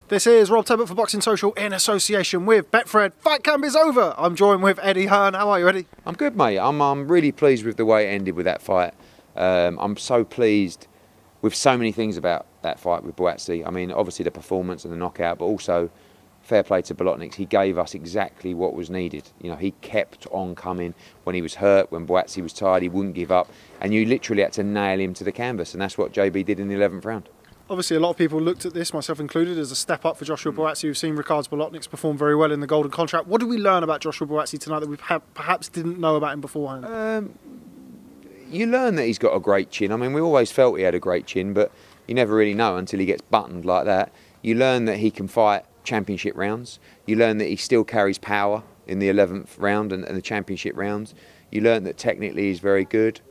This is Rob Tebbutt for Boxing Social in association with Betfred. Fight camp is over. I'm joined with Eddie Hearn. How are you, Eddie? I'm good, mate. I'm really pleased with the way it ended with that fight. I'm so pleased with so many things about that fight with Buatsi. I mean, obviously the performance and the knockout, but also fair play to Bolotniks. He gave us exactly what was needed. You know, he kept on coming when he was hurt, when Buatsi was tired, he wouldn't give up, and you literally had to nail him to the canvas, and that's what JB did in the 11th round. Obviously, a lot of people looked at this, myself included, as a step up for Joshua Buatsi. We've seen Ricards Bolotniks perform very well in the Golden Contract. What did we learn about Joshua Buatsi tonight that we perhaps didn't know about him beforehand? You learn that he's got a great chin. I mean, we always felt he had a great chin, but you never really know until he gets buttoned like that. You learn that he can fight championship rounds. You learn that he still carries power in the 11th round and the championship rounds. You learn that technically he's very good.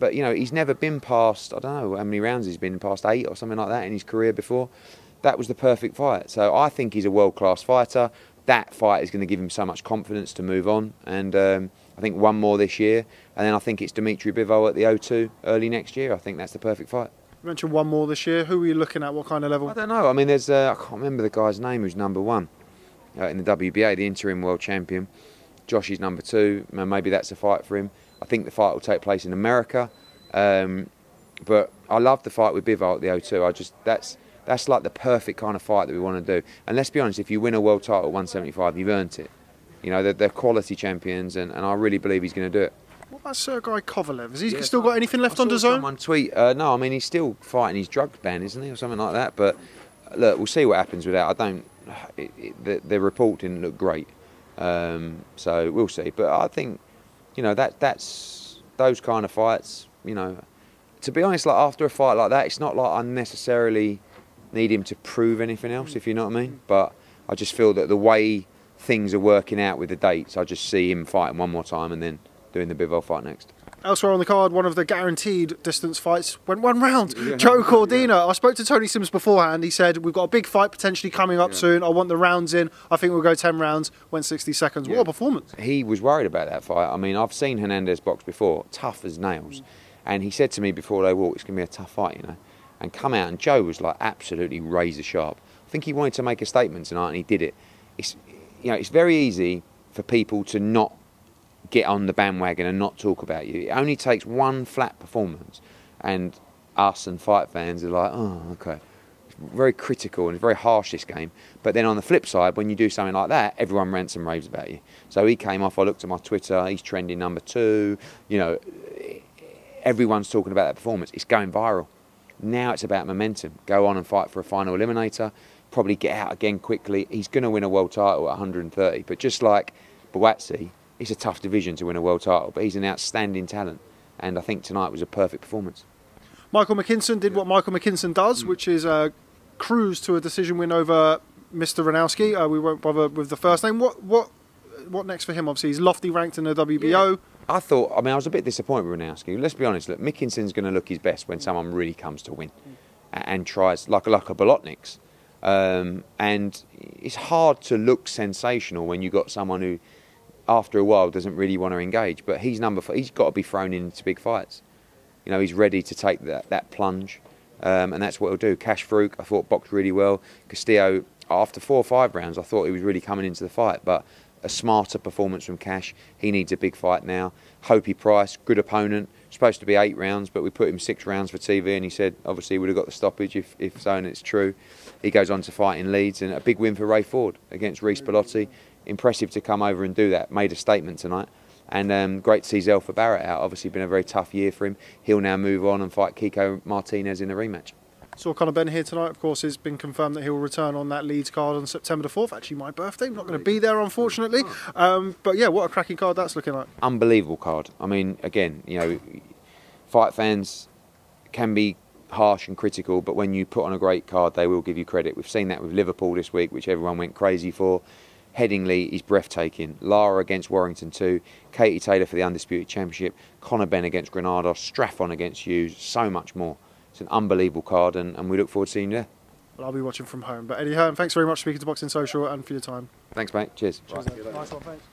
But, you know, he's never been past, I don't know how many rounds he's been, past 8 or something like that in his career before. That was the perfect fight. So I think he's a world-class fighter. That fight is going to give him so much confidence to move on. And I think one more this year. And then I think it's Dimitri Bivol at the O2 early next year. I think that's the perfect fight. You mentioned one more this year. Who are you looking at? What kind of level? I don't know. I mean, there's, I can't remember the guy's name who's #1 in the WBA, the interim world champion. Josh is #2. Maybe that's a fight for him. I think the fight will take place in America, but I love the fight with Bivol at the O2. That's like the perfect kind of fight that we want to do. And let's be honest, if you win a world title at 175, you've earned it. You know, they're quality champions, and I really believe he's going to do it. What about Sergei Kovalev? Has he still got anything left on DAZN? Someone tweet, no, I mean, he's still fighting his drugs ban, isn't he, or something like that. But look, we'll see what happens with that. The report didn't look great, so we'll see. But I think, you know, that's those kind of fights. You know, to be honest, like after a fight like that, it's not like I necessarily need him to prove anything else, if you know what I mean. But I just feel that the way things are working out with the dates, I just see him fighting one more time and then doing the Bivol fight next. Elsewhere on the card, one of the guaranteed distance fights went one round. Yeah. Joe Cordina. I spoke to Tony Sims beforehand. He said, we've got a big fight potentially coming up soon. I want the rounds in. I think we'll go 10 rounds. Went 60 seconds. What a performance. He was worried about that fight. I mean, I've seen Hernandez box before, tough as nails. And he said to me before they walked, it's going to be a tough fight, you know. And come out, and Joe was like absolutely razor sharp. I think he wanted to make a statement tonight, and he did it. It's, you know, it's very easy for people to not get on the bandwagon and not talk about you. It only takes one flat performance and us and fight fans are like, oh, okay. It's very critical and it's very harsh, this game. But then on the flip side, when you do something like that, everyone rants and raves about you. So he came off, I looked at my Twitter, he's trending #2. You know, everyone's talking about that performance. It's going viral. Now it's about momentum. Go on and fight for a final eliminator, probably get out again quickly. He's going to win a world title at 130. But just like Buatsi, it's a tough division to win a world title, but he's an outstanding talent, and I think tonight was a perfect performance. Michael McKinson did what Michael McKinson does, which is cruise to a decision win over Mr. Ranowski. We won't bother with the first name. What next for him? Obviously, he's lofty ranked in the WBO. Yeah. I was a bit disappointed with Ranowski. Let's be honest, look, Mickinson's going to look his best when someone really comes to win and tries, like a Bolotniks. And it's hard to look sensational when you've got someone who, after a while, doesn't really want to engage. But he's #4. He's got to be thrown into big fights. You know, he's ready to take that plunge, and that's what he'll do. Cash Farouk, I thought, boxed really well. Castillo, after 4 or 5 rounds, I thought he was really coming into the fight, but a smarter performance from Cash. He needs a big fight now. Hopey Price, good opponent. Supposed to be 8 rounds, but we put him 6 rounds for TV, and he said, obviously, he would have got the stoppage if so, and it's true. He goes on to fight in Leeds, and a big win for Ray Ford against Ricards Bolotniks. Impressive to come over and do that. Made a statement tonight. And great to see Zelfa Barrett out. Obviously been a very tough year for him. He'll now move on and fight Kiko Martinez in a rematch. Saw Conor Benn here tonight. Of course, it's been confirmed that he'll return on that Leeds card on September the 4th. Actually, my birthday. I'm not going to be there, unfortunately. But yeah, what a cracking card that's looking like. Unbelievable card. I mean, again, you know, fight fans can be harsh and critical, but when you put on a great card, they will give you credit. We've seen that with Liverpool this week, which everyone went crazy for. Headingley is breathtaking. Lara against Warrington 2. Katie Taylor for the Undisputed Championship. Conor Benn against Granados. Straffon against Hughes. So much more. It's an unbelievable card, and we look forward to seeing you there. Well, I'll be watching from home. But Eddie Hearn, thanks very much for speaking to Boxing Social and for your time. Thanks, mate. Cheers. Cheers. Nice one, thanks.